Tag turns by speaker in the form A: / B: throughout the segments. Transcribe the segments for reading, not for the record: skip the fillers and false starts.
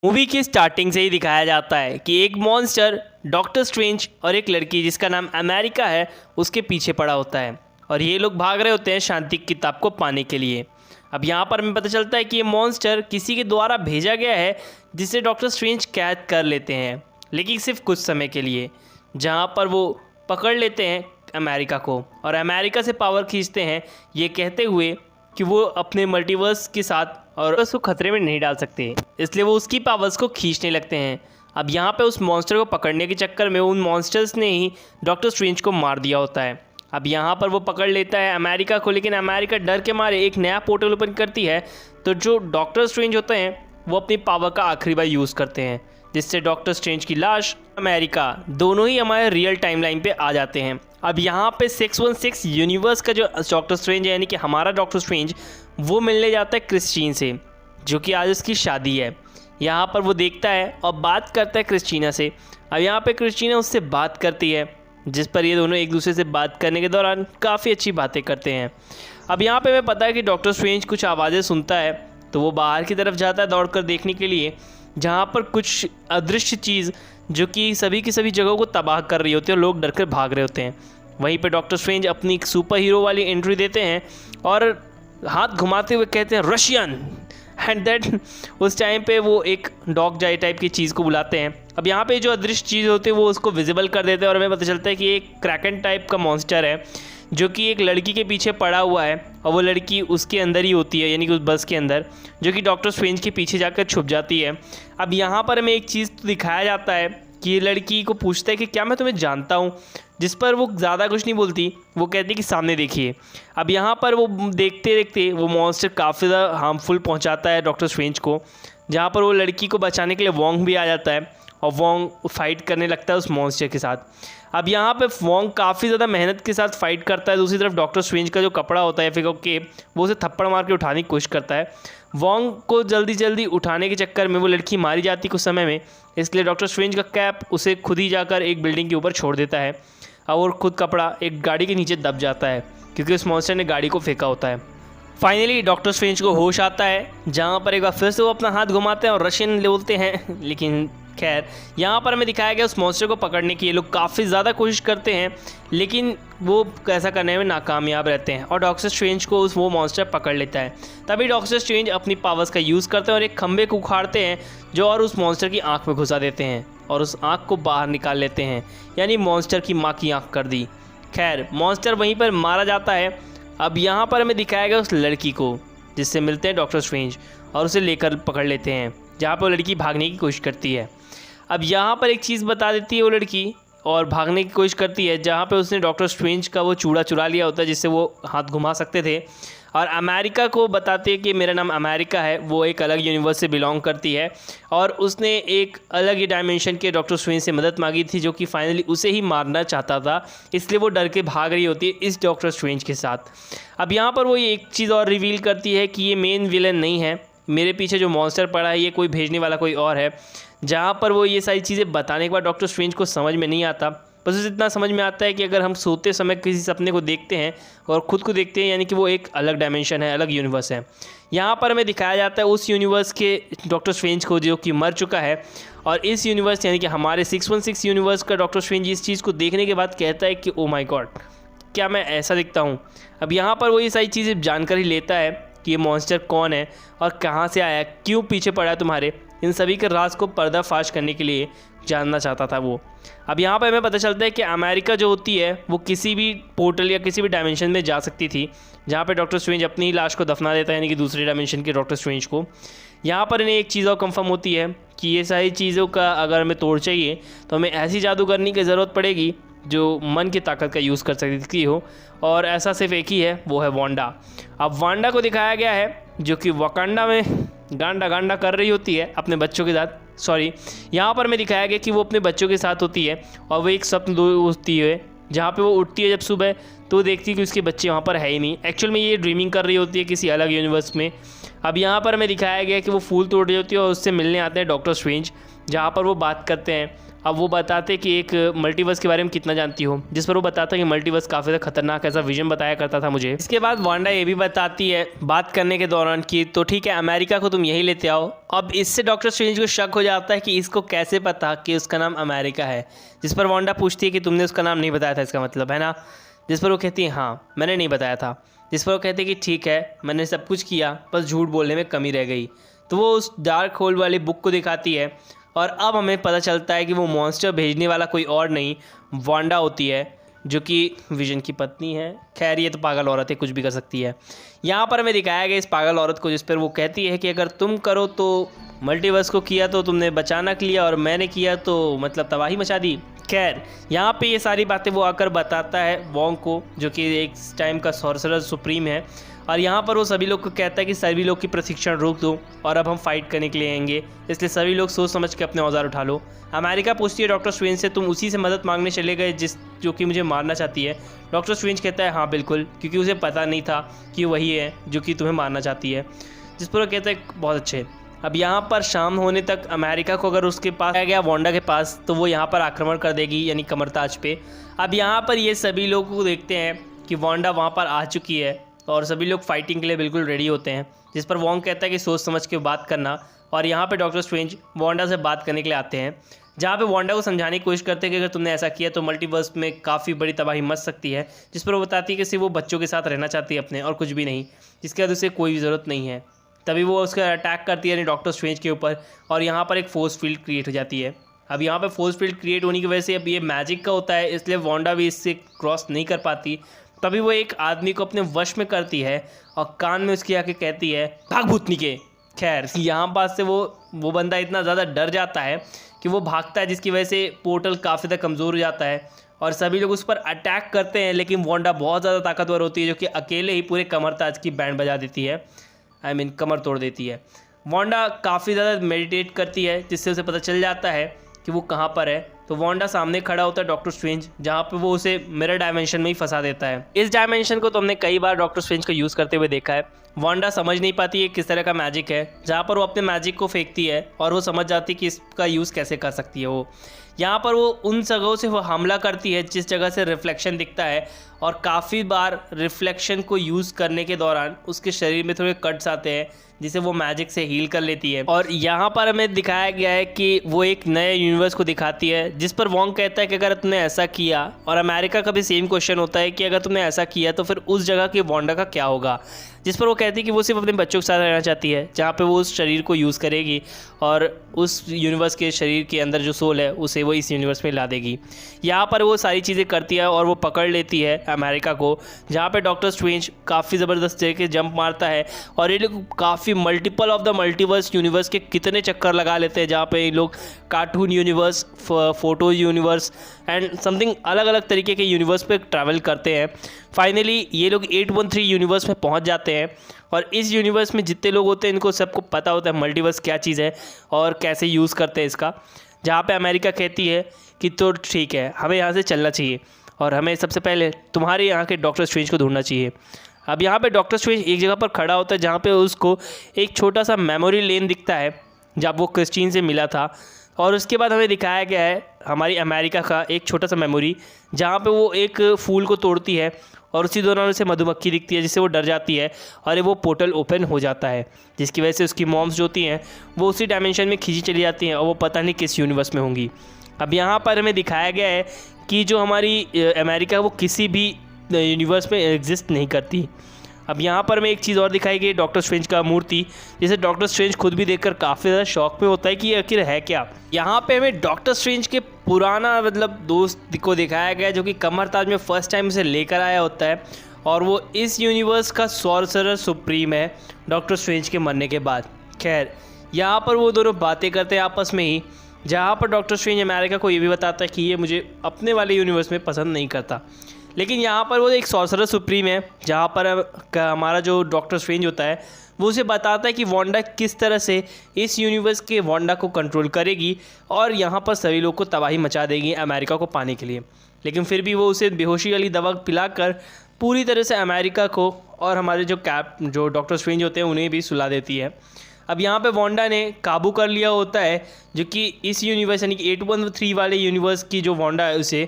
A: Movie की starting से ही दिखाया जाता है कि एक मॉन्स्टर डॉक्टर स्ट्रेंज और एक लड़की जिसका नाम अमेरिका है उसके पीछे पड़ा होता है और ये लोग भाग रहे होते हैं शांति की किताब को पाने के लिए। अब यहाँ पर हमें पता चलता है कि ये मॉन्स्टर किसी के द्वारा भेजा गया है जिसे डॉक्टर स्ट्रेंज कैद कर लेते हैं, लेकिन सिर्फ कुछ समय के लिए, जहाँ पर वो पकड़ लेते हैं अमेरिका को और अमेरिका से पावर खींचते हैं, ये कहते हुए कि वो अपने मल्टीवर्स के साथ और उसको खतरे में नहीं डाल सकते, इसलिए वो उसकी पावर्स को खींचने लगते हैं। अब यहाँ पे उस मॉन्स्टर को पकड़ने के चक्कर में उन मॉन्स्टर्स ने ही डॉक्टर स्ट्रेंज को मार दिया होता है। अब यहाँ पर वो पकड़ लेता है अमेरिका को, लेकिन अमेरिका डर के मारे एक नया पोर्टल ओपन करती है, तो जो डॉक्टर स्ट्रेंज होते हैं वो अपनी पावर का आखिरी बार यूज़ करते हैं, जिससे डॉक्टर स्ट्रेंज की लाश, अमेरिका, दोनों ही हमारे रियल टाइमलाइन पे आ जाते हैं। अब यहाँ पे 616 यूनिवर्स का जो डॉक्टर स्ट्रेंज है, यानी कि हमारा डॉक्टर स्ट्रेंज, वो मिलने जाता है क्रिस्टीन से, जो कि आज उसकी शादी है। यहाँ पर वो देखता है और बात करता है क्रिस्टीना से। अब यहाँ पे क्रिस्टीना उससे बात करती है, जिस पर ये दोनों एक दूसरे से बात करने के दौरान काफ़ी अच्छी बातें करते हैं। अब यहाँ पे हमें पता है कि डॉक्टर स्ट्रेंज कुछ आवाज़ें सुनता है, तो वो बाहर की तरफ जाता है दौड़कर देखने के लिए, जहाँ पर कुछ अदृश्य चीज़ जो कि सभी की सभी जगहों को तबाह कर रही होती है और लोग डर कर भाग रहे होते हैं। वहीं पे डॉक्टर स्ट्रेंज अपनी एक सुपर हीरो वाली एंट्री देते हैं और हाथ घुमाते हुए कहते हैं रशियन, एंड दैट उस टाइम पे वो एक डॉग जाई टाइप की चीज़ को बुलाते हैं। अब यहाँ पे जो अदृश्य चीज़ होती है वो उसको विजिबल कर देते हैं और हमें पता चलता है कि एक क्रैकन टाइप का मॉन्स्टर है जो कि एक लड़की के पीछे पड़ा हुआ है और वो लड़की उसके अंदर ही होती है, यानी कि उस बस के अंदर, जो कि डॉक्टर स्ट्रेंज के पीछे जाकर छुप जाती है। अब यहाँ पर हमें एक चीज़ तो दिखाया जाता है कि ये लड़की को पूछता है कि क्या मैं तुम्हें जानता हूँ, जिस पर वो ज़्यादा कुछ नहीं बोलती, वो कहती है कि सामने देखिए। अब यहाँ पर वो देखते देखते वो मॉन्स्टर काफ़ी ज़्यादा हार्मफुल पहुँचाता है डॉक्टर स्ट्रेंज को, जहाँ पर वो लड़की को बचाने के लिए वोंग भी आ जाता है और वोंग फाइट करने लगता है उस मॉन्स्टर के साथ। अब यहाँ पे वोंग काफ़ी ज़्यादा मेहनत के साथ फाइट करता है। दूसरी तरफ डॉक्टर स्ट्रेंज का जो कपड़ा होता है फिगर केप, वो उसे थप्पड़ मार के उठाने की कोशिश करता है। वोंग को जल्दी जल्दी उठाने के चक्कर में वो लड़की मारी जाती कुछ समय में, इसलिए डॉक्टर स्ट्रेंज का कैप उसे खुद ही जाकर एक बिल्डिंग के ऊपर छोड़ देता है और खुद कपड़ा एक गाड़ी के नीचे दब जाता है, क्योंकि उस मॉन्स्टर ने गाड़ी को फेंका होता है। फाइनली डॉक्टर स्ट्रेंज को होश आता है, जहाँ पर एक बार फिर से वो अपना हाथ घुमाते हैं और रशियन बोलते हैं, लेकिन खैर यहाँ पर हमें दिखाया गया उस मॉन्स्टर को पकड़ने की ये लोग काफ़ी ज़्यादा कोशिश करते हैं, लेकिन वो ऐसा करने में नाकामयाब रहते हैं और डॉक्टर स्ट्रेंज को वो मॉन्स्टर पकड़ लेता है। तभी डॉक्टर स्ट्रेंज अपनी पावर्स का यूज़ करते हैं और एक खंबे को उखाड़ते हैं जो और उस मॉन्स्टर की आँख में घुसा देते हैं और उस आँख को बाहर निकाल लेते हैं, यानी मॉन्स्टर की माँ की आँख कर दी। खैर मॉन्स्टर वहीं पर मारा जाता है। अब यहाँ पर हमें दिखाया गया उस लड़की को जिससे मिलते हैं डॉक्टर स्ट्रेंज और उसे लेकर पकड़ लेते हैं, जहाँ पर वो लड़की भागने की कोशिश करती है। अब यहाँ पर एक चीज़ बता देती है वो लड़की और भागने की कोशिश करती है, जहाँ पे उसने डॉक्टर स्ट्रेंज का वो चूड़ा चुरा लिया होता है जिससे वो हाथ घुमा सकते थे, और अमेरिका को बताती है कि मेरा नाम अमेरिका है, वो एक अलग यूनिवर्स से बिलोंग करती है और उसने एक अलग ही डायमेंशन के डॉक्टर स्ट्रेंज से मदद मांगी थी, जो कि फाइनली उसे ही मारना चाहता था, इसलिए वो डर के भाग रही होती है इस डॉक्टर स्ट्रेंज के साथ। अब यहाँ पर वो ये एक चीज़ और रिवील करती है कि ये मेन विलन नहीं है, मेरे पीछे जो मॉन्स्टर पड़ा है ये कोई भेजने वाला कोई और है। जहाँ पर वो ये सारी चीज़ें बताने के बाद डॉक्टर स्ट्रेंज को समझ में नहीं आता, बस उसे इतना समझ में आता है कि अगर हम सोते समय किसी सपने को देखते हैं और ख़ुद को देखते हैं, यानी कि वो एक अलग डायमेंशन है, अलग यूनिवर्स है। यहाँ पर हमें दिखाया जाता है उस यूनिवर्स के डॉक्टर स्ट्रेंज को जो कि मर चुका है, और इस यूनिवर्स यानी कि हमारे 616 यूनिवर्स का डॉक्टर स्ट्रेंज इस चीज़ को देखने के बाद कहता है कि ओ माय गॉड, क्या मैं ऐसा दिखता हूँ। अब यहाँ पर वो ये सारी चीज़ें जानकर ही लेता है कि ये मॉन्स्टर कौन है और कहाँ से आया, क्यों पीछे पड़ा है तुम्हारे, इन सभी के राज को पर्दाफाश करने के लिए जानना चाहता था वो। अब यहाँ पर हमें पता चलता है कि अमेरिका जो होती है वो किसी भी पोर्टल या किसी भी डायमेंशन में जा सकती थी, जहाँ पे डॉक्टर स्ट्रेंज अपनी ही लाश को दफना देता है, यानी कि दूसरे डायमेंशन के डॉक्टर स्ट्रेंज को। यहाँ पर इन्हें एक चीज़ और कंफर्म होती है कि ये सारी चीज़ों का अगर हमें तोड़ चाहिए तो हमें ऐसी जादूगरनी की ज़रूरत पड़ेगी जो मन की ताकत का यूज़ कर सकती हो, और ऐसा सिर्फ एक ही है, वो है वांडा। अब वांडा को दिखाया गया है जो कि वकांडा में गांडा गांडा कर रही होती है अपने बच्चों के साथ, यहाँ पर हमें दिखाया गया कि वो अपने बच्चों के साथ होती है और वो एक स्वप्न होती है, जहाँ पे वो उठती है जब सुबह तो देखती है कि उसके बच्चे वहाँ पर है ही नहीं। एक्चुअल में ये ड्रीमिंग कर रही होती है किसी अलग यूनिवर्स में, अब यहाँ पर हमें दिखाया गया कि वो फूल तोड़ रही होती है और उससे मिलने आते हैं डॉक्टर स्ट्रेंज, जहाँ पर वो बात करते हैं। अब वो बताते हैं कि एक मल्टीवर्स के बारे में कितना जानती हो, जिस पर वो बताता है कि मल्टीवर्स काफ़ी ज़्यादा खतरनाक ऐसा विजन बताया करता था मुझे। इसके बाद वांडा ये भी बताती है बात करने के दौरान कि तो ठीक है, अमेरिका को तुम यही लेते आओ। अब इससे डॉक्टर स्ट्रेंज को शक हो जाता है कि इसको कैसे पता कि उसका नाम अमेरिका है, जिस पर वांडा पूछती है कि तुमने उसका नाम नहीं बताया था इसका मतलब है ना, जिस पर वो कहती है हाँ मैंने नहीं बताया था। जिस पर वो कहते हैं कि ठीक है, मैंने सब कुछ किया, बस झूठ बोलने में कमी रह गई। तो वो उस डार्क होल वाली बुक को दिखाती है और अब हमें पता चलता है कि वो मॉन्स्टर भेजने वाला कोई और नहीं वांडा होती है, जो कि विजन की पत्नी है। खैर ये तो पागल औरत है, कुछ भी कर सकती है। यहाँ पर हमें दिखाया गया इस पागल औरत को, जिस पर वो कहती है कि अगर तुम करो तो मल्टीवर्स को किया तो तुमने बचाना लिया और मैंने किया तो मतलब तबाही मचा दी। खैर यहाँ पे ये सारी बातें वो आकर बताता है वोंग को, जो कि एक टाइम का सॉर्सरर सुप्रीम है। और यहाँ पर वो सभी लोग को कहता है कि सभी लोग की प्रशिक्षण रोक दो और अब हम फाइट करने के लिए आएंगे, इसलिए सभी लोग सोच समझ के अपने औजार उठा लो। अमेरिका पूछती है डॉक्टर स्ट्रेंज से, तुम उसी से मदद मांगने चले गए जो कि मुझे मारना चाहती है। डॉक्टर स्ट्रेंज कहता है हाँ बिल्कुल, क्योंकि उसे पता नहीं था कि वही है जो कि तुम्हें मारना चाहती है। जिस पर वो कहता है बहुत अच्छे। अब यहाँ पर शाम होने तक अमेरिका को अगर उसके पास आ गया वांडा के पास, तो वो यहाँ पर आक्रमण कर देगी, यानी कमरताज पे। अब यहाँ पर ये सभी लोग को देखते हैं कि वांडा वहाँ पर आ चुकी है और सभी लोग फाइटिंग के लिए बिल्कुल रेडी होते हैं। जिस पर वोंग कहता है कि सोच समझ के बात करना, और यहाँ पे डॉक्टर स्ट्रेंज वांडा से बात करने के लिए आते हैं, जहाँ पे वांडा को समझाने की कोशिश करते हैं कि अगर तुमने ऐसा किया तो मल्टीवर्स में काफ़ी बड़ी तबाही मच सकती है। जिस पर वो बताती है कि सिर्फ वो बच्चों के साथ रहना चाहती है अपने, और कुछ भी नहीं, जिसके बाद उसे कोई भी ज़रूरत नहीं है। तभी वो उसका अटैक करती है यानी डॉक्टर स्ट्रेंज के ऊपर, और यहाँ पर एक फोर्स फील्ड क्रिएट हो जाती है। अब यहाँ पर फोर्स फील्ड क्रिएट होने की वजह से अब ये मैजिक का होता है, इसलिए वांडा भी इससे क्रॉस नहीं कर पाती। तभी वो एक आदमी को अपने वश में करती है और कान में उसकी आके कहती है भाग भूतनी के। खैर यहाँ पास से वो बंदा इतना ज़्यादा डर जाता है कि वो भागता है, जिसकी वजह से पोर्टल काफ़ी ज़्यादा कमज़ोर हो जाता है और सभी लोग उस पर अटैक करते हैं। लेकिन वांडा बहुत ज़्यादा ताकतवर होती है, जो कि अकेले ही पूरे कमरताज की बैंड बजा देती है, कमर तोड़ देती है। वांडा काफ़ी ज़्यादा मेडिटेट करती है, जिससे उसे पता चल जाता है कि वो कहाँ पर है। तो वांडा सामने खड़ा होता है डॉक्टर स्ट्रेंज, जहाँ पे वो उसे मिरर डायमेंशन में ही फंसा देता है। इस डायमेंशन को तो हमने कई बार डॉक्टर स्ट्रेंज को यूज़ करते हुए देखा है। वांडा समझ नहीं पाती है किस तरह का मैजिक है, जहाँ पर वो अपने मैजिक को फेंकती है और वो समझ जाती है कि इसका यूज़ कैसे कर सकती है वो। यहाँ पर वो उन जगहों से वो हमला करती है जिस जगह से रिफ्लेक्शन दिखता है, और काफ़ी बार रिफ्लेक्शन को यूज़ करने के दौरान उसके शरीर में थोड़े कट्स आते हैं, जिसे वो मैजिक से हील कर लेती है। और यहाँ पर हमें दिखाया गया है कि वो एक नए यूनिवर्स को दिखाती है, जिस पर वोंग कहता है कि अगर तुमने ऐसा किया, और अमेरिका का भी सेम क्वेश्चन होता है कि अगर तुमने ऐसा किया तो फिर उस जगह की वांडा का क्या होगा। जिस पर वो कहती है कि वो सिर्फ अपने बच्चों के साथ रहना चाहती है, जहाँ पे वो उस शरीर को यूज़ करेगी और उस यूनिवर्स के शरीर के अंदर जो सोल है उसे वो इस यूनिवर्स में ला देगी। यहाँ पर वो सारी चीज़ें करती है और वो पकड़ लेती है अमेरिका को, जहाँ पे डॉक्टर स्ट्रेंज काफ़ी ज़बरदस्त तरीके से जंप मारता है और ये लोग काफ़ी multiple of the multiverse universe के कितने चक्कर लगा लेते हैं, जहाँ पे ये लोग cartoon universe, photo universe and something अलग अलग तरीके के यूनिवर्स पे ट्रैवल करते हैं। फाइनली ये लोग 813 यूनिवर्स में पहुंच जाते हैं, और इस यूनिवर्स में जितने लोग होते हैं इनको सबको पता होता है मल्टीवर्स क्या चीज़ है और कैसे यूज़ करते हैं इसका। जहाँ पे अमेरिका कहती है कि तो ठीक है, हमें यहाँ से चलना चाहिए और हमें सबसे पहले तुम्हारे यहाँ के डॉक्टर स्ट्रेंज को ढूंढना चाहिए। अब यहाँ पे डॉक्टर स्ट्रेंज एक जगह पर खड़ा होता है, जहाँ पे उसको एक छोटा सा मेमोरी लेन दिखता है जब वो क्रिस्टीन से मिला था, और उसके बाद हमें दिखाया गया है हमारी अमेरिका का एक छोटा सा मेमोरी, जहाँ पे वो एक फूल को तोड़ती है और उसी दौरान उसे मधुमक्खी दिखती है, जिससे वो डर जाती है और वो पोर्टल ओपन हो जाता है, जिसकी वजह से उसकी मॉम्स जो होती हैं वो उसी डायमेंशन में खींची चली जाती हैं और वो पता नहीं किस यूनिवर्स में होंगी। अब यहाँ पर हमें दिखाया गया है कि जो हमारी अमेरिका वो किसी भी यूनिवर्स में एग्जिस्ट नहीं करती। अब यहाँ पर हमें एक चीज़ और दिखाई गई, डॉक्टर स्ट्रेंज का मूर्ति, जिसे डॉक्टर स्ट्रेंज खुद भी देखकर काफ़ी ज़्यादा शौक में होता है कि ये आखिर है क्या। यहाँ पे हमें डॉक्टर स्ट्रेंज के पुराना दोस्त को दिखाया गया, जो कि कमरताज में फर्स्ट टाइम उसे लेकर आया होता है, और वो इस यूनिवर्स का सॉर्सरर सुप्रीम है डॉक्टर स्ट्रेंज के मरने के बाद। खैर यहाँ पर वो दोनों बातें करते हैं आपस में ही, जहाँ पर डॉक्टर स्ट्रेंज अमेरिका को ये भी बताता है कि ये मुझे अपने वाले यूनिवर्स में पसंद नहीं करता। लेकिन यहाँ पर वो एक सॉर्सरर सुप्रीम है, जहाँ पर हमारा जो डॉक्टर स्ट्रेंज होता है वो उसे बताता है कि वांडा किस तरह से इस यूनिवर्स के वांडा को कंट्रोल करेगी और यहाँ पर सभी लोग को तबाही मचा देगी अमेरिका को पाने के लिए। लेकिन फिर भी वो उसे बेहोशी वाली दवा पिलाकर पूरी तरह से अमेरिका को और हमारे जो डॉक्टर स्ट्रेंज होते हैं उन्हें भी सुला देती है। अब यहाँ पे वांडा ने काबू कर लिया होता है, जो कि इस यूनिवर्स यानी कि 813 वाले यूनिवर्स की जो वांडा है उसे।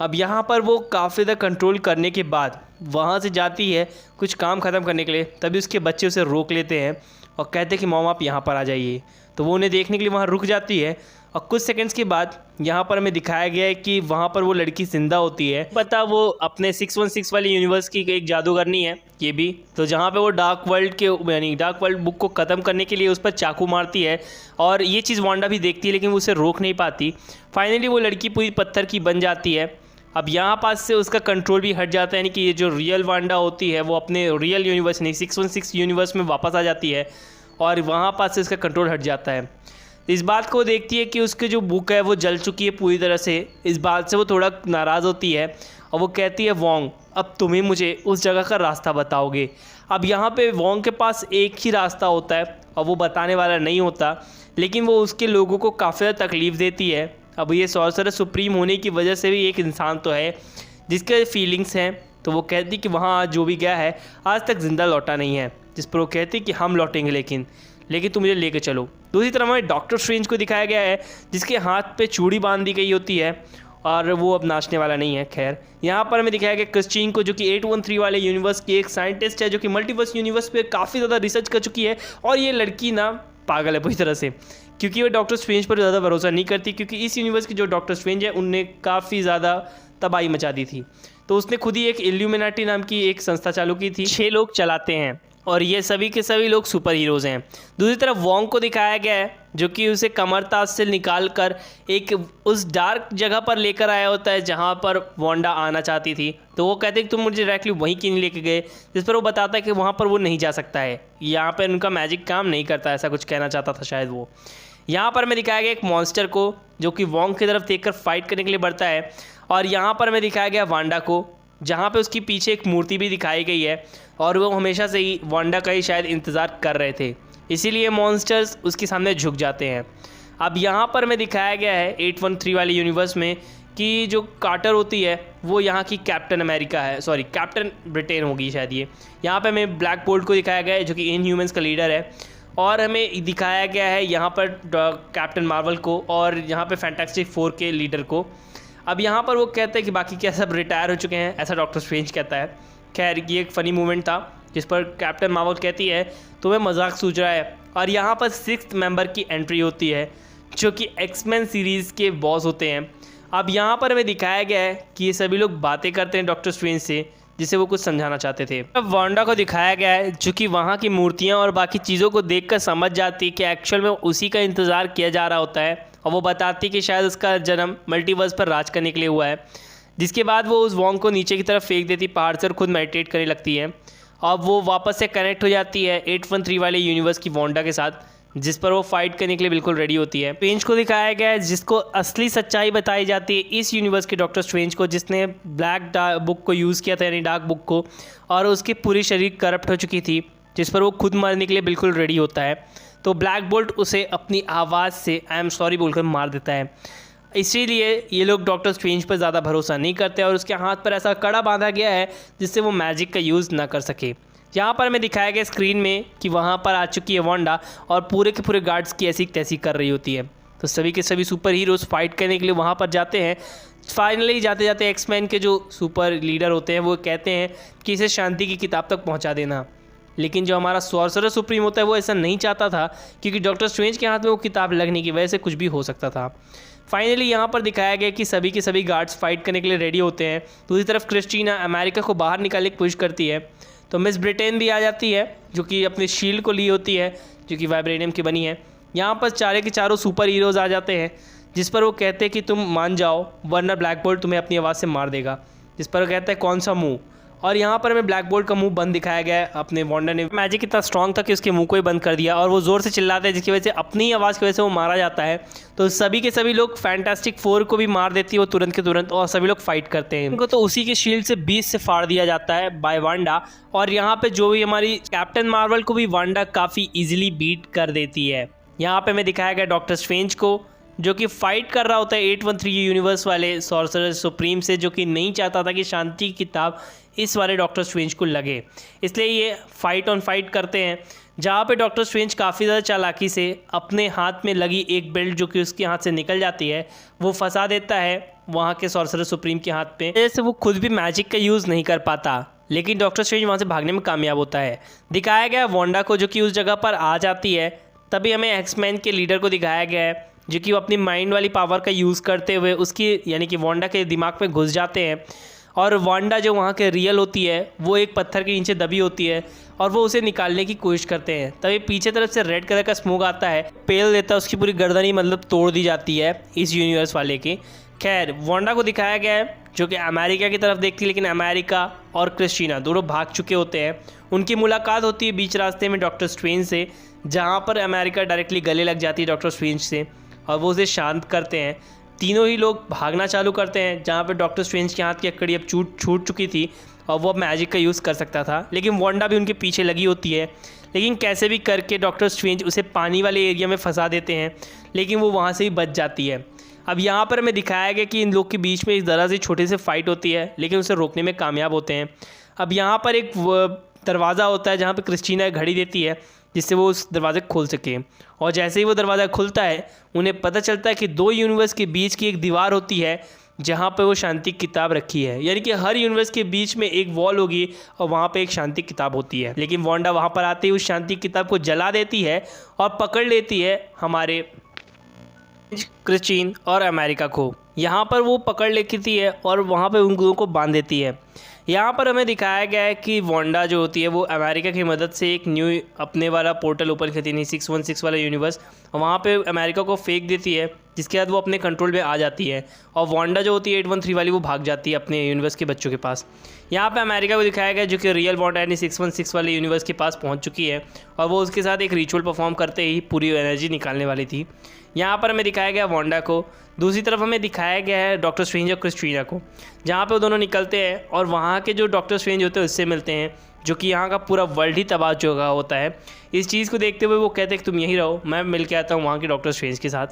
A: अब यहाँ पर वो काफ़ी ज़्यादा कंट्रोल करने के बाद वहाँ से जाती है कुछ काम ख़त्म करने के लिए, तभी उसके बच्चे उसे रोक लेते हैं और कहते हैं कि मॉम आप यहाँ पर आ जाइए। तो वो उन्हें देखने के लिए वहाँ रुक जाती है और कुछ सेकंड्स के बाद यहाँ पर हमें दिखाया गया है कि वहाँ पर वो लड़की जिंदा होती है। पता वो अपने 616 वाली यूनिवर्स की एक जादूगरनी है ये भी, तो जहाँ पे वो डार्क वर्ल्ड के यानी डार्क वर्ल्ड बुक को ख़त्म करने के लिए उस पर चाकू मारती है और ये चीज़ वांडा भी देखती है, लेकिन वो उसे रोक नहीं पाती। फाइनली वो लड़की पूरी पत्थर की बन जाती है। अब यहाँ पास से उसका कंट्रोल भी हट जाता है, यानी कि ये जो रियल वांडा होती है वो अपने रियल यूनिवर्स यानी 616 यूनिवर्स में वापस आ जाती है और वहाँ पास से उसका कंट्रोल हट जाता है। इस बात को देखती है कि उसकी जो बुक है वो जल चुकी है पूरी तरह से। इस बात से वो थोड़ा नाराज़ होती है और वो कहती है वोंग अब तुम्हें मुझे उस जगह का रास्ता बताओगे। अब यहाँ पे वोंग के पास एक ही रास्ता होता है और वो बताने वाला नहीं होता, लेकिन वो उसके लोगों को काफ़ी ज़्यादा तकलीफ़ देती है। अब ये सॉर्सरर सुप्रीम होने की वजह से भी एक इंसान तो है जिसके फीलिंग्स हैं, तो वो कहती कि वहाँ जो भी गया है आज तक ज़िंदा लौटा नहीं है। जिस पर वो कहती कि हम लौटेंगे लेकिन तुम मुझे लेके चलो। दूसरी तरफ हमें डॉक्टर स्ट्रेंज को दिखाया गया है जिसके हाथ पे चूड़ी बांध दी गई होती है और वो अब नाचने वाला नहीं है। खैर यहाँ पर हमें दिखाया गया क्रिस्टीन को, जो कि 813 वाले यूनिवर्स की एक साइंटिस्ट है जो कि मल्टीवर्स यूनिवर्स पे काफ़ी ज़्यादा रिसर्च कर चुकी है। और ये लड़की ना पागल है पूरी तरह से, क्योंकि वो डॉक्टर स्ट्रेंज पर ज़्यादा भरोसा नहीं करती, क्योंकि इस यूनिवर्स की जो डॉक्टर स्ट्रेंज है उनने काफ़ी ज़्यादा तबाही मचा दी थी। तो उसने खुद ही एक इल्यूमिनाटी नाम की एक संस्था चालू की थी, 6 लोग चलाते हैं और ये सभी के सभी लोग सुपर हीरोज़ हैं। दूसरी तरफ वोंग को दिखाया गया है जो कि उसे कमरताज से निकाल कर एक उस डार्क जगह पर लेकर आया होता है जहाँ पर वांडा आना चाहती थी। तो वो कहते हैं कि तुम मुझे डायरेक्टली वहीं क्यों नहीं लेके गए, जिस पर वो बताता है कि वहाँ पर वो नहीं जा सकता है, यहाँ पर उनका मैजिक काम नहीं करता, ऐसा कुछ कहना चाहता था शायद वो। यहाँ पर हमें दिखाया गया एक मॉन्स्टर को जो कि वोंग की तरफ देखकर फाइट करने के लिए बढ़ता है और यहाँ पर हमें दिखाया गया वांडा को, जहाँ पे उसके पीछे एक मूर्ति भी दिखाई गई है और वो हमेशा से ही वांडा का ही शायद इंतज़ार कर रहे थे, इसीलिए मॉन्स्टर्स उसके सामने झुक जाते हैं। अब यहाँ पर हमें दिखाया गया है 813 वाले यूनिवर्स में कि जो कार्टर होती है वो यहाँ की कैप्टन अमेरिका है, सॉरी कैप्टन ब्रिटेन होगी शायद ये। यहाँ पे हमें ब्लैक बोल्ट को दिखाया गया है जो कि इनह्यूमन्स का लीडर है और हमें दिखाया गया है यहाँ पर कैप्टन मार्वल को और यहाँ पे फैंटास्टिक 4 के लीडर को। अब यहाँ पर वो कहते हैं कि बाकी क्या सब रिटायर हो चुके हैं, ऐसा डॉक्टर स्ट्रेंज कहता है। खैर ये एक फ़नी मोमेंट था जिस पर कैप्टन मार्वल कहती है तुम्हें मजाक सूझ रहा है। और यहाँ पर 6th मेंबर की एंट्री होती है जो कि एक्समैन सीरीज़ के बॉस होते हैं। अब यहाँ पर हमें दिखाया गया है कि ये सभी लोग बातें करते हैं डॉक्टर स्ट्रेंज से, जिसे वो कुछ समझाना चाहते थे। अब वांडा को दिखाया गया है जो कि वहाँ की मूर्तियाँ और बाकी चीज़ों को देखकर समझ जाती है कि एक्चुअल में उसी का इंतज़ार किया जा रहा होता है और वो बताती कि शायद उसका जन्म मल्टीवर्स पर राज करने के लिए हुआ है। जिसके बाद वो उस वोंग को नीचे की तरफ फेंक देती पहाड़ से और खुद मेडिटेट करने लगती है। अब वो वापस से कनेक्ट हो जाती है 813 वाले यूनिवर्स की वांडा के साथ, जिस पर वो फाइट करने के लिए बिल्कुल रेडी होती है। स्ट्रेंज को दिखाया गया है जिसको असली सच्चाई बताई जाती है इस यूनिवर्स के डॉक्टर स्ट्रेंज को, जिसने ब्लैक बुक को यूज़ किया था यानी डार्क बुक को, और उसकी पूरी शरीर करप्ट हो चुकी थी, जिस पर वो खुद मरने के लिए बिल्कुल रेडी होता है। तो ब्लैक बोल्ट उसे अपनी आवाज़ से आई एम सॉरी बोलकर मार देता है। इसीलिए ये लोग डॉक्टर स्ट्रेंज पर ज़्यादा भरोसा नहीं करते और उसके हाथ पर ऐसा कड़ा बांधा गया है जिससे वो मैजिक का यूज़ ना कर सके। यहाँ पर हमें दिखाया गया स्क्रीन में कि वहाँ पर आ चुकी है वांडा और पूरे के पूरे गार्ड्स की ऐसी तैसी कर रही होती है। तो सभी के सभी सुपर हीरोज़ फाइट करने के लिए वहाँ पर जाते हैं। फाइनली जाते जाते एक्समैन के जो सुपर लीडर होते हैं वो कहते हैं कि इसे शांति की किताब तक पहुँचा देना, लेकिन जो हमारा सॉर्सरर सुप्रीम होता है वो ऐसा नहीं चाहता था, क्योंकि डॉक्टर स्ट्रेंज के हाथ में वो किताब लगने की वजह से कुछ भी हो सकता था। फाइनली यहाँ पर दिखाया गया कि सभी के सभी गार्ड्स फाइट करने के लिए रेडी होते हैं। दूसरी तरफ क्रिस्टीना अमेरिका को बाहर निकालने की कोशिश करती है, तो मिस ब्रिटेन भी आ जाती है जो कि अपनी शील्ड को ली होती है जो कि वाइब्रेनियम की बनी है। यहाँ पर चारे के चारों सुपर हीरोज़ आ जाते हैं, जिस पर वो कहते हैं कि तुम मान जाओ वरना ब्लैक बोल्ट तुम्हें अपनी आवाज़ से मार देगा। जिस पर वो कहता है कौन सा मुंह, और यहाँ पर हमें ब्लैक बोल्ट का मुंह बंद दिखाया गया है। अपने वांडा ने मैजिक इतना स्ट्रॉन्ग था कि उसके मुंह को ही बंद कर दिया और वो ज़ोर से चिल्लाता है, जिसकी वजह से अपनी आवाज़ की वजह से वो मारा जाता है। तो सभी के सभी लोग फैंटास्टिक 4 को भी मार देती है वो तुरंत के तुरंत, और सभी लोग फाइट करते हैं। उनको तो उसी के शील्ड से 20 से फाड़ दिया जाता है बाय वांडा। और यहाँ पे जो भी हमारी कैप्टन मार्वल को भी वांडा काफ़ी ईजिली बीट कर देती है। यहाँ पे हमें दिखाया गया डॉक्टर स्ट्रेंज को जो कि फ़ाइट कर रहा होता है 813 यूनिवर्स वाले सॉर्सरर सुप्रीम से, जो कि नहीं चाहता था कि शांति की किताब इस वाले डॉक्टर स्ट्रेंज को लगे। इसलिए ये फ़ाइट ऑन फाइट करते हैं, जहाँ पे डॉक्टर स्ट्रेंज काफ़ी ज़्यादा चालाकी से अपने हाथ में लगी एक बेल्ट जो कि उसके हाथ से निकल जाती है वो फंसा देता है वहाँ के सॉर्सरर सुप्रीम के हाथ पे, जैसे वो खुद भी मैजिक का यूज़ नहीं कर पाता। लेकिन डॉक्टर स्ट्रेंज वहाँ से भागने में कामयाब होता है। दिखाया गया वांडा को, जो कि उस जगह पर आ जाती है। तभी हमें एक्समैन के लीडर को दिखाया गया है, जो कि वो अपनी माइंड वाली पावर का यूज़ करते हुए उसकी यानी कि वांडा के दिमाग में घुस जाते हैं। और वांडा जो वहाँ के रियल होती है वो एक पत्थर के नीचे दबी होती है और वो उसे निकालने की कोशिश करते हैं। तभी पीछे तरफ से रेड कलर का स्मोक आता है, पेल देता है, उसकी पूरी गर्दन ही मतलब तोड़ दी जाती है इस यूनिवर्स वाले की। खैर, वांडा को दिखाया गया है जो कि अमेरिका की तरफ देखती है, लेकिन अमेरिका और क्रिस्टीना दोनों भाग चुके होते हैं। उनकी मुलाकात होती है बीच रास्ते में डॉक्टर स्ट्रेंज से, जहाँ पर अमेरिका डायरेक्टली गले लग जाती है डॉक्टर स्ट्रेंज से और वो उसे शांत करते हैं। तीनों ही लोग भागना चालू करते हैं, जहाँ पे डॉक्टर स्ट्रेंज के हाथ की अकड़ी अब छूट चुकी थी और वो अब मैजिक का यूज़ कर सकता था। लेकिन वांडा भी उनके पीछे लगी होती है, लेकिन कैसे भी करके डॉक्टर स्ट्रेंज उसे पानी वाले एरिया में फंसा देते हैं, लेकिन वो वहाँ से ही बच जाती है। अब यहाँ पर हमें दिखाया गया कि इन लोग के बीच में एक ज़रा सी छोटी सी फाइट होती है, लेकिन उसे रोकने में कामयाब होते हैं। अब यहाँ पर एक दरवाज़ा होता है जहाँ पर क्रिस्टीना घड़ी देती है जिससे वो उस दरवाज़े को खोल सके, और जैसे ही वो दरवाज़ा खुलता है उन्हें पता चलता है कि दो यूनिवर्स के बीच की एक दीवार होती है जहाँ पे वो शांति की किताब रखी है। यानी कि हर यूनिवर्स के बीच में एक वॉल होगी और वहाँ पे एक शांति किताब होती है। लेकिन वांडा वहाँ पर आते ही उस शांति किताब को जला देती है और पकड़ लेती है हमारे क्रिस्टीन और अमेरिका को। यहाँ पर वो पकड़ लेती है और वहाँ पे उन दोनों को बांध देती है। यहाँ पर हमें दिखाया गया है कि वांडा जो होती है वो अमेरिका की मदद से एक न्यू अपने वाला पोर्टल ओपन करती है, 616 वाला यूनिवर्स, और वहाँ पे अमेरिका को फेंक देती है, जिसके बाद वो अपने कंट्रोल में आ जाती है। और वांडा जो होती है 813 वाली वो भाग जाती है अपने यूनिवर्स के बच्चों के पास। यहाँ पे अमेरिका को दिखाया गया जो कि रियल वांडा यानी 616 वाले यूनिवर्स के पास पहुँच चुकी है और वो उसके साथ एक रिचुअल परफॉर्म करते ही पूरी एनर्जी निकालने वाली थी। यहाँ पर हमें दिखाया गया वांडा को, दूसरी तरफ हमें दिखाया गया है डॉक्टर स्ट्रेंज और क्रिस्टीना को, जहाँ पे वो दोनों निकलते हैं और वहाँ के जो डॉक्टर स्ट्रेंज होते हैं उससे मिलते हैं, जो कि यहाँ का पूरा वर्ल्ड ही तबाह चुका होता है। इस चीज़ को देखते हुए वो कहते हैं कि तुम यहीं रहो, मैं मिल के आता हूँ वहाँ के डॉक्टर स्ट्रेंज के साथ।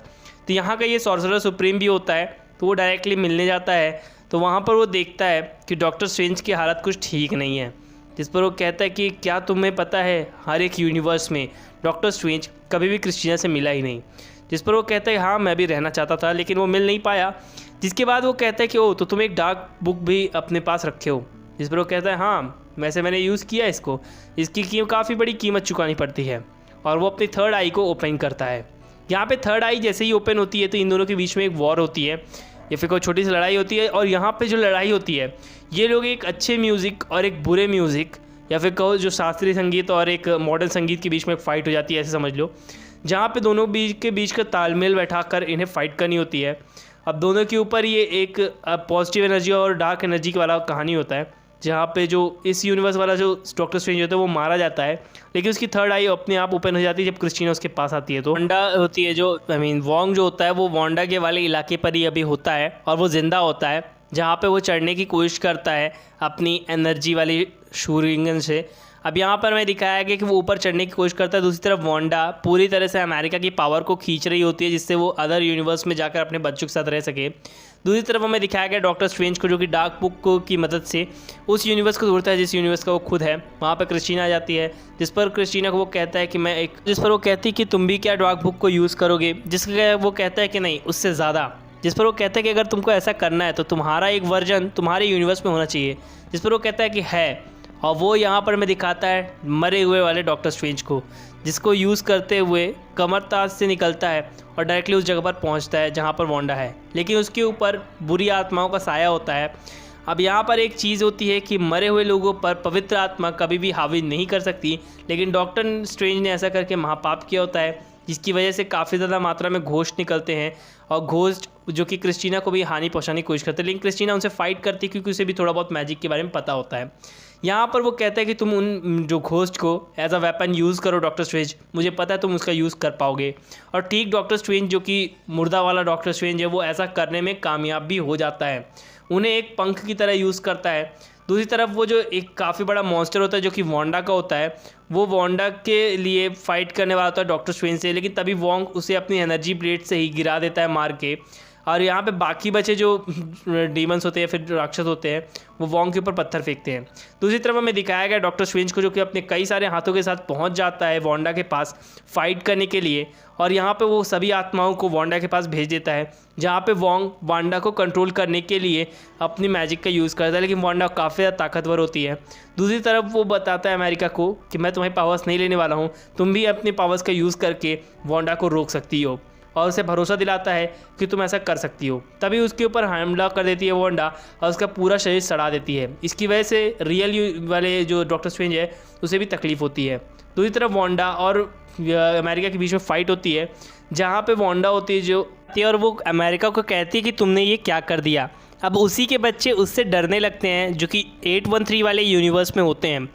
A: तो यहाँ का ये सॉर्सरर सुप्रीम भी होता है, तो वो डायरेक्टली मिलने जाता है। तो वहाँ पर वो देखता है कि डॉक्टर स्ट्रेंज की हालत कुछ ठीक नहीं है, जिस पर वो कहता है कि क्या तुम्हें पता है हर एक यूनिवर्स में डॉक्टर स्ट्रेंज कभी भी क्रिस्टीना से मिला ही नहीं। जिस पर वो कहता है हाँ मैं भी रहना चाहता था लेकिन वो मिल नहीं पाया। जिसके बाद वो कहता है कि ओ तो तुम एक डार्क बुक भी अपने पास रखे हो। जिस पर वो कहता है हाँ वैसे मैंने यूज़ किया इसको, इसकी काफ़ी बड़ी कीमत चुकानी पड़ती है। और वो अपनी थर्ड आई को ओपन करता है। यहाँ पे थर्ड आई जैसे ही ओपन होती है तो इन दोनों के बीच में एक वॉर होती है या फिर कोई छोटी सी लड़ाई होती है। और यहाँ पे जो लड़ाई होती है ये लोग एक अच्छे म्यूज़िक और एक बुरे म्यूज़िक या फिर कहो जो शास्त्रीय संगीत और एक मॉडर्न संगीत के बीच में एक फ़ाइट हो जाती है, ऐसे समझ लो, जहाँ पे दोनों के बीच का तालमेल बैठाकर इन्हें फाइट करनी होती है। अब दोनों के ऊपर ये एक पॉजिटिव एनर्जी और डार्क एनर्जी वाला कहानी होता है, जहाँ पे जो इस यूनिवर्स वाला जो डॉक्टर स्ट्रेंज होता है वो मारा जाता है, लेकिन उसकी थर्ड आई अपने आप ओपन हो जाती है जब क्रिस्टीना उसके पास आती है। तो वांडा होती है जो वोंग जो होता है वो वांडा के वाले इलाके पर ही अभी होता है और वो ज़िंदा होता है, जहाँ पे वो चढ़ने की कोशिश करता है अपनी एनर्जी वाली शूरिंगन से। अब यहाँ पर हमें दिखाया गया कि वो ऊपर चढ़ने की कोशिश करता है। दूसरी तरफ वांडा पूरी तरह से अमेरिका की पावर को खींच रही होती है जिससे वो अदर यूनिवर्स में जाकर अपने बच्चों के साथ रह सके। दूसरी तरफ हमें दिखाया गया डॉक्टर स्ट्रेंज को, जो कि डार्क बुक की मदद से उस यूनिवर्स को ढूंढता है जिस यूनिवर्स का वो खुद है। वहाँ पर क्रिस्टीना आ जाती है, जिस पर क्रिस्टीना को वो कहता है कि जिस पर वो कहती है कि तुम भी क्या डार्क बुक को यूज़ करोगे, जिसका वो कहता है कि नहीं उससे ज़्यादा। जिस पर वो कहता है कि अगर तुमको ऐसा करना है तो तुम्हारा एक वर्जन तुम्हारे यूनिवर्स में होना चाहिए। जिस पर वो कहता है कि है, और वो यहाँ पर हमें दिखाता है मरे हुए वाले डॉक्टर स्ट्रेंज को, जिसको यूज़ करते हुए कमर ताज से निकलता है और डायरेक्टली उस जगह पर पहुँचता है जहाँ पर वांडा है, लेकिन उसके ऊपर बुरी आत्माओं का साया होता है। अब यहाँ पर एक चीज़ होती है कि मरे हुए लोगों पर पवित्र आत्मा कभी भी हावी नहीं कर सकती, लेकिन डॉक्टर स्ट्रेंज ने ऐसा करके महापाप किया होता है, जिसकी वजह से काफ़ी ज़्यादा मात्रा में घोस्ट निकलते हैं और घोस्ट जो कि क्रिस्टीना को भी हानि पहुँचाने की कोशिश करते हैं, लेकिन क्रिस्टीना उनसे फाइट करती है क्योंकि उसे भी थोड़ा बहुत मैजिक के बारे में पता होता है। यहाँ पर वो कहता है कि तुम उन जो घोस्ट को एज अ वेपन यूज़ करो डॉक्टर स्ट्रेंज, मुझे पता है तुम उसका यूज़ कर पाओगे। और ठीक डॉक्टर स्ट्रेंज जो कि मुर्दा वाला डॉक्टर स्ट्रेंज है वो ऐसा करने में कामयाब भी हो जाता है, उन्हें एक पंख की तरह यूज़ करता है। दूसरी तरफ वो जो एक काफ़ी बड़ा मॉन्स्टर होता है जो कि वांडा का होता है, वो वांडा के लिए फ़ाइट करने वाला होता है डॉक्टर स्ट्रेंज से, लेकिन तभी वोंग उसे अपनी एनर्जी ब्लेड से ही गिरा देता है मार के। और यहाँ पे बाकी बचे जो डीमंस होते हैं फिर राक्षस होते हैं वो वोंग के ऊपर पत्थर फेंकते हैं। दूसरी तरफ हमें दिखाया गया डॉक्टर स्ट्रेंज को जो कि अपने कई सारे हाथों के साथ पहुँच जाता है वांडा के पास फाइट करने के लिए, और यहाँ पे वो सभी आत्माओं को वांडा के पास भेज देता है, जहाँ पे वोंग वांडा को कंट्रोल करने के लिए अपनी मैजिक का यूज़ करता है, लेकिन वांडा काफ़ी ज़्यादा ताकतवर होती है। दूसरी तरफ वो बताता है अमेरिका को कि मैं तुम्हारी पावर्स नहीं लेने वाला हूँ, तुम भी अपनी पावर्स का यूज़ करके वांडा को रोक सकती हो, और उसे भरोसा दिलाता है कि तुम ऐसा कर सकती हो। तभी उसके ऊपर हमला कर देती है वांडा और उसका पूरा शरीर सड़ा देती है। इसकी वजह से रियल वाले जो डॉक्टर स्ट्रेंज है उसे भी तकलीफ़ होती है। दूसरी तरफ वांडा और अमेरिका के बीच में फ़ाइट होती है, जहाँ पे वांडा होती है जो और वो अमेरिका को कहती है कि तुमने ये क्या कर दिया। अब उसी के बच्चे उससे डरने लगते हैं जो कि 813 वाले यूनिवर्स में होते हैं।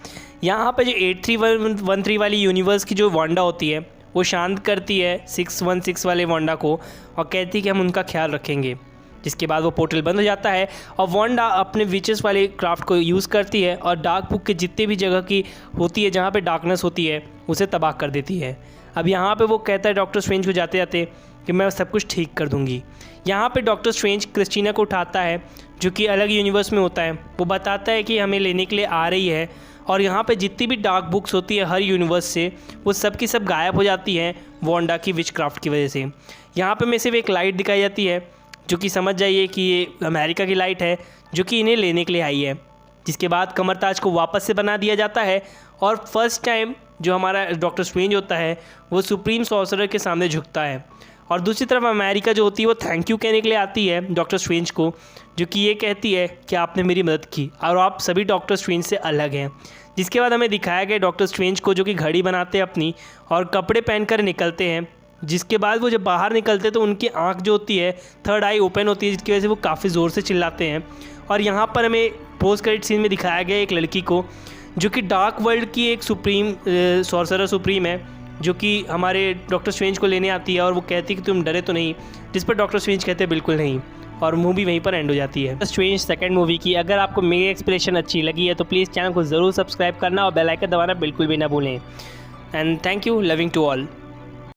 A: यहाँ पे जो 8313 वाली यूनिवर्स की जो वांडा होती है वो शांत करती है 616 वाले वांडा को और कहती है कि हम उनका ख्याल रखेंगे। जिसके बाद वो पोर्टल बंद हो जाता है और वांडा अपने विचेस वाले क्राफ्ट को यूज़ करती है और डार्क बुक के जितने भी जगह की होती है जहाँ पे डार्कनेस होती है उसे तबाह कर देती है। अब यहाँ पे वो कहता है डॉक्टर स्ट्रेंज को जाते जाते कि मैं सब कुछ ठीक कर दूँगी। यहाँ पे डॉक्टर स्ट्रेंज क्रिस्टीना को उठाता है जो कि अलग यूनिवर्स में होता है। वो बताता है कि हमें लेने के लिए आ रही है, और यहाँ पे जितनी भी डार्क बुक्स होती है हर यूनिवर्स से वो सब की सब गायब हो जाती हैं वांडा की विच क्राफ्ट की वजह से। यहाँ पे में सिर्फ एक लाइट दिखाई जाती है जो कि समझ जाइए कि ये अमेरिका की लाइट है जो कि इन्हें लेने के लिए आई है। जिसके बाद कमरताज को वापस से बना दिया जाता है और फर्स्ट टाइम जो हमारा डॉक्टर स्ट्रेंज होता है वो सुप्रीम सॉर्सरर के सामने झुकता है। और दूसरी तरफ अमेरिका जो होती है वो थैंक यू कहने के लिए आती है डॉक्टर स्ट्रेंज को, जो कि ये कहती है कि आपने मेरी मदद की और आप सभी डॉक्टर स्ट्रेंज से अलग हैं। जिसके बाद हमें दिखाया गया डॉक्टर स्ट्रेंज को जो कि घड़ी बनाते हैं अपनी और कपड़े पहनकर निकलते हैं। जिसके बाद वो जब बाहर निकलते हैं तो उनकी आंख जो होती है थर्ड आई ओपन होती है, जिसकी वजह से वो काफ़ी ज़ोर से चिल्लाते हैं। और यहाँ पर हमें पोस्ट क्रेडिट सीन में दिखाया गया एक लड़की को जो कि डार्क वर्ल्ड की एक सुप्रीम सॉर्सरर सुप्रीम है, जो कि हमारे डॉक्टर स्ट्रेंज को लेने आती है और वो कहती है कि तुम डरे तो नहीं, जिस पर डॉक्टर स्ट्रेंज कहते हैं बिल्कुल नहीं, और मूवी वहीं पर एंड हो जाती है स्ट्रेंज सेकंड मूवी की। अगर आपको मेरी एक्सप्लेनेशन अच्छी लगी है तो प्लीज़ चैनल को ज़रूर सब्सक्राइब करना और बेल आइकन दबाना बिल्कुल भी ना भूलें। And thank you, loving to all.